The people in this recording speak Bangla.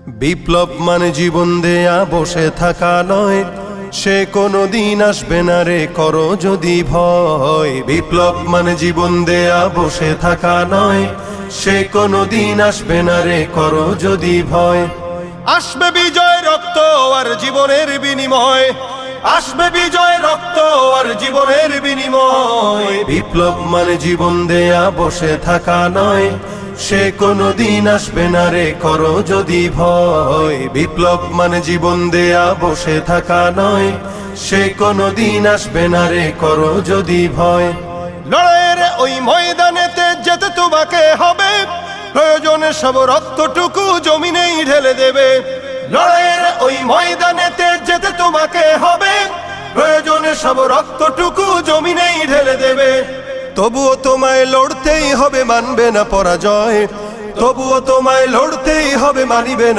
বিপ্লব মানে জীবন দেয়া বসে থাকা নয়, সে কোনো দিন আসবে না রে করো যদি ভয়। বিপ্লব মানে জীবন দেয়া বসে থাকা নয়, সে কোনো দিন আসবে না রে করো যদি ভয়। আসবে বিজয় রক্ত আর জীবনের বিনিময়, আসবে বিজয় রক্ত আর জীবনের বিনিময়। বিপ্লব মানে জীবন দেয়া বসে থাকা নয়, সে কোনো দিন আসবে না রে করো যদি ভয়। বিপ্লব মানে জীবন দেয়া বসে থাকা নয়, সে কোনো দিন আসবে না রে করো যদি ভয়। লড়াইয়ের ওই ময়দানেতে যেতে তোমাকে হবে, প্রয়োজনে সব রক্তটুকু জমিনেই ঢেলে দেবে। লড়াইয়ের ওই ময়দানেতে যেতে তোমাকে হবে, প্রয়োজনে সব রক্তটুকু জমিনেই ঢেলে দেবে। তবুও তোমায় লড়তেই হবে, মানবে না পরাজয়। তবুও তোমায় লড়তেই হবে, মানিবে না